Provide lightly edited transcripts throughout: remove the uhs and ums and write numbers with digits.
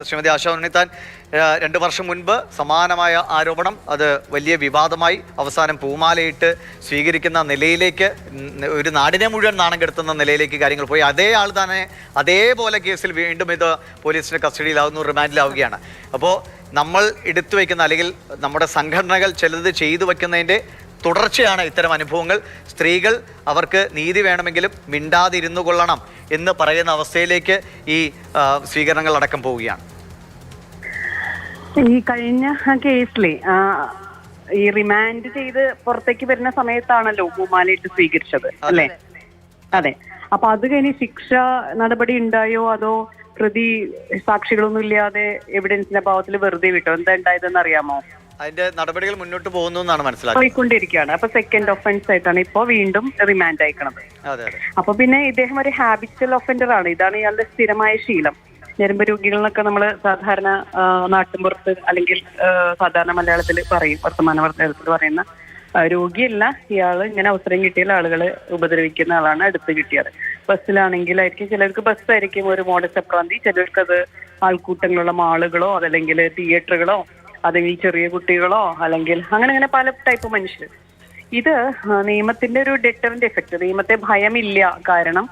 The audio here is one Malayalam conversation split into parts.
ശ്രീമതി ആശ ഉണ്ണിത്താൻ 2 വർഷം മുൻപ് സമാനമായ ആരോപണം അത് വലിയ വിവാദമായി അവസാനം പൂമാലയിട്ട് സ്വീകരിക്കുന്ന നിലയിലേക്ക് ഒരു നാടിനെ മുഴുവൻ നാണം കെടുത്തുന്ന നിലയിലേക്ക് കാര്യങ്ങൾ പോയി. അതേ ആൾ തന്നെ അതേപോലെ കേസിൽ വീണ്ടും ഇത് പോലീസിന്റെ കസ്റ്റഡിയിലാവുന്നു, റിമാൻഡിലാവുകയാണ്. അപ്പോൾ നമ്മൾ എടുത്തു വയ്ക്കുന്ന അല്ലെങ്കിൽ നമ്മുടെ സംഘടനകൾ ചിലത് ചെയ്തു വയ്ക്കുന്നതിൻ്റെ തുടർച്ചയാണ് ഇത്തരം അനുഭവങ്ങൾ. സ്ത്രീകൾ അവർക്ക് നീതി വേണമെങ്കിലും മിണ്ടാതിരുന്നു കൊള്ളണം എന്ന് പറയുന്ന അവസ്ഥയിലേക്ക് ഈ സ്വീകരണങ്ങൾ അടക്കം പോവുകയാണ്. ഈ കഴിഞ്ഞ കേസിലെ ഈ റിമാൻഡ് ചെയ്ത് പുറത്തേക്ക് വരുന്ന സമയത്താണല്ലോ പൂമാലയിട്ട് സ്വീകരിച്ചത് അല്ലേ? അതെ. അപ്പൊ അത് കഴിഞ്ഞ് ശിക്ഷ നടപടി ഉണ്ടായോ അതോ പ്രതി സാക്ഷികളൊന്നും ഇല്ലാതെ എവിഡൻസിന്റെ അഭാവത്തിൽ വെറുതെ വിട്ടോ? എന്താ ഉണ്ടായതെന്ന് അറിയാമോ? അതിന്റെ നടപടികൾ മുന്നോട്ട് പോകുന്നു എന്നാണ് മനസ്സിലാക്കുന്നത്. പോയിക്കൊണ്ടിരിക്കുകയാണ്. അപ്പൊ സെക്കൻഡ് ഒഫൻസ് ആയിട്ടാണ് ഇപ്പോ വീണ്ടും റിമാൻഡ് അയക്കണത്. അപ്പൊ പിന്നെ ഇദ്ദേഹം ഒരു ഹാബിച്വൽ ഒഫൻഡർ ആണ്. ഇതാണ് ഇയാളുടെ സ്ഥിരമായ ശീലം. ഞരമ്പ് രോഗികളെന്നൊക്കെ നമ്മൾ സാധാരണ നാട്ടിൻപുറത്ത് അല്ലെങ്കിൽ സാധാരണ മലയാളത്തിൽ പറയും, വർത്തമാന മലയാളത്തിൽ പറയുന്ന രോഗിയല്ല ഇയാൾ. ഇങ്ങനെ അവസരം കിട്ടിയാൽ ആളുകളെ ഉപദ്രവിക്കുന്ന ആളാണ്. അടുത്ത് കിട്ടിയത് ബസ്സിലാണെങ്കിലായിരിക്കും, ചിലർക്ക് ബസ്സായിരിക്കും ഒരു മോഡസ് അപ്രാന്തി, ചിലർക്ക് അത് ആൾക്കൂട്ടങ്ങളുള്ള മാളുകളോ അതല്ലെങ്കിൽ തിയേറ്ററുകളോ അല്ലെങ്കിൽ ചെറിയ കുട്ടികളോ അല്ലെങ്കിൽ അങ്ങനെ പല ടൈപ്പ് മനുഷ്യർ. ഇത് നിയമത്തിന്റെ ഒരു ഡെറ്ററന്റ് എഫക്ട്. നിയമത്തെ ഭയമില്ല, കാരണം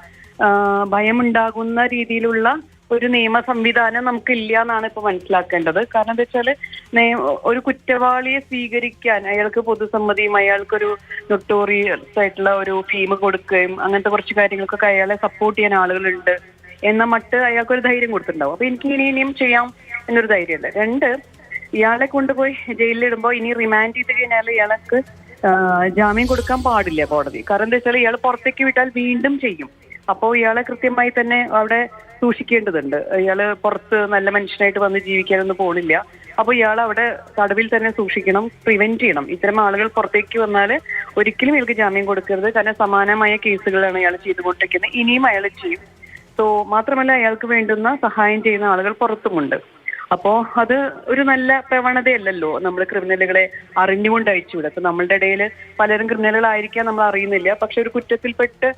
ഭയമുണ്ടാകുന്ന രീതിയിലുള്ള ഒരു നിയമ സംവിധാനം നമുക്കില്ല എന്നാണ് ഇപ്പൊ മനസ്സിലാക്കേണ്ടത്. കാരണം എന്താ വെച്ചാല് ഒരു കുറ്റവാളിയെ സ്വീകരിക്കാൻ അയാൾക്ക് പൊതുസമ്മതിയും അയാൾക്കൊരു നൊട്ടോറിയസ് ആയിട്ടുള്ള ഒരു ഫീം കൊടുക്കുകയും അങ്ങനത്തെ കുറച്ച് കാര്യങ്ങൾക്കൊക്കെ അയാളെ സപ്പോർട്ട് ചെയ്യാൻ ആളുകളുണ്ട് എന്ന മട്ട് അയാൾക്കൊരു ധൈര്യം കൊടുത്തിട്ടുണ്ടാവും. അപ്പൊ എനിക്ക് ഇനിയും ചെയ്യാം എന്നൊരു ധൈര്യമല്ല. 2, ഇയാളെ കൊണ്ടുപോയി ജയിലിലിടുമ്പോൾ ഇനി റിമാൻഡ് ചെയ്ത് കഴിഞ്ഞാൽ ഇയാൾക്ക് ജാമ്യം കൊടുക്കാൻ പാടില്ല കോടതി. കാരണം എന്താ വെച്ചാൽ ഇയാൾ പുറത്തേക്ക് വിട്ടാൽ വീണ്ടും ചെയ്യും. അപ്പോൾ ഇയാളെ കൃത്യമായി തന്നെ അവിടെ സൂക്ഷിക്കേണ്ടതുണ്ട്. ഇയാള് പുറത്ത് നല്ല മനുഷ്യനായിട്ട് വന്ന് ജീവിക്കാനൊന്നും പോണില്ല. അപ്പോൾ ഇയാൾ അവിടെ തടവിൽ തന്നെ സൂക്ഷിക്കണം, പ്രിവെന്റ് ചെയ്യണം. ഇത്തരം ആളുകൾ പുറത്തേക്ക് വന്നാൽ ഒരിക്കലും ഇയാൾക്ക് ജാമ്യം കൊടുക്കരുത്. കാരണം സമാനമായ കേസുകളാണ് ഇയാൾ ചെയ്തുകൊണ്ടിരിക്കുന്നത്, ഇനിയും അയാൾ ചെയ്യും. സോ മാത്രമല്ല അയാൾക്ക് വേണ്ടുന്ന സഹായം ചെയ്യുന്ന ആളുകൾ പുറത്തുമുണ്ട്. അപ്പോ അത് ഒരു നല്ല പ്രവണതയല്ലല്ലോ നമ്മൾ ക്രിമിനലുകളെ അറിഞ്ഞുകൊണ്ട് അയച്ചുവിടുക. ഇപ്പൊ നമ്മളുടെ ഇടയിൽ പലരും ക്രിമിനലുകളായിരിക്കാം, നമ്മൾ അറിയുന്നില്ല. പക്ഷെ ഒരു കുറ്റത്തിൽപ്പെട്ട്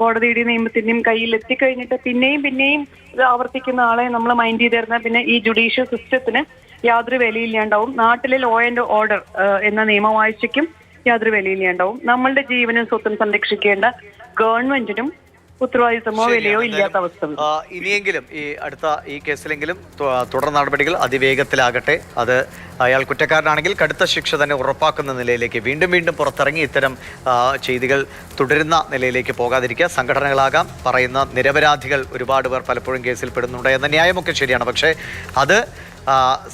കോടതിയുടെ നിയമത്തിന്റെയും കയ്യിൽ എത്തിക്കഴിഞ്ഞിട്ട് പിന്നെയും ഇത് ആവർത്തിക്കുന്ന ആളെ നമ്മൾ മൈൻഡ് ചെയ്ത് തരുന്ന പിന്നെ ഈ ജുഡീഷ്യൽ സിസ്റ്റത്തിന് യാതൊരു വിലയില്ലാണ്ടാവും. നാട്ടിലെ ലോ ആൻഡ് ഓർഡർ എന്ന നിയമവാഴ്ചയ്ക്കും യാതൊരു വിലയില്ലാണ്ടാവും. നമ്മളുടെ ജീവനും സ്വത്തും സംരക്ഷിക്കേണ്ട ഗവൺമെന്റിനും ഉത്തരവാദിത്തമോ വിലയോ ഇല്ലാത്ത അവസ്ഥ. ഇനിയെങ്കിലും ഈ കേസിലെങ്കിലും തുടർ നടപടികൾ അതിവേഗത്തിലാകട്ടെ. അത് അയാൾ കുറ്റക്കാരനാണെങ്കിൽ കടുത്ത ശിക്ഷ തന്നെ ഉറപ്പാക്കുന്ന നിലയിലേക്ക് വീണ്ടും പുറത്തിറങ്ങി ഇത്തരം ചെയ്തികൾ തുടരുന്ന നിലയിലേക്ക് പോകാതിരിക്കുക. സംഘടനകളാകാം, പറയുന്ന നിരപരാധികൾ ഒരുപാട് പേർ പലപ്പോഴും കേസിൽ പെടുന്നുണ്ട് എന്ന ന്യായമൊക്കെ ശരിയാണ്. പക്ഷേ അത്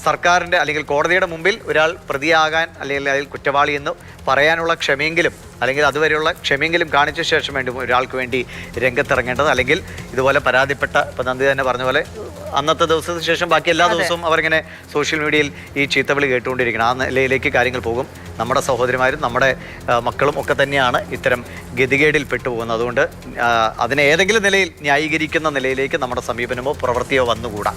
സർക്കാരിൻ്റെ അല്ലെങ്കിൽ കോടതിയുടെ മുമ്പിൽ ഒരാൾ പ്രതിയാകാൻ അല്ലെങ്കിൽ അതിൽ കുറ്റവാളി എന്ന് പറയാനുള്ള ക്ഷമയെങ്കിലും അല്ലെങ്കിൽ അതുവരെയുള്ള ക്ഷമയെങ്കിലും കാണിച്ച ശേഷം വേണ്ടി ഒരാൾക്ക് വേണ്ടി രംഗത്തിറങ്ങേണ്ടത്. അല്ലെങ്കിൽ ഇതുപോലെ പരാതിപ്പെട്ട ഇപ്പം നന്ദി തന്നെ പറഞ്ഞ പോലെ അന്നത്തെ ദിവസത്തിന് ശേഷം ബാക്കി എല്ലാ ദിവസവും അവരിങ്ങനെ സോഷ്യൽ മീഡിയയിൽ ഈ ചീത്തവിളി കേട്ടുകൊണ്ടിരിക്കണം. ആ നിലയിലേക്ക് കാര്യങ്ങൾ പോകും. നമ്മുടെ സഹോദരിമാരും നമ്മുടെ മക്കളും ഒക്കെ തന്നെയാണ് ഇത്തരം ഗതികേടിൽ പെട്ടുപോകുന്നത്. അതുകൊണ്ട് അതിനെ ഏതെങ്കിലും നിലയിൽ ന്യായീകരിക്കുന്ന നിലയിലേക്ക് നമ്മുടെ സമീപനമോ പ്രവൃത്തിയോ വന്നുകൂടാ.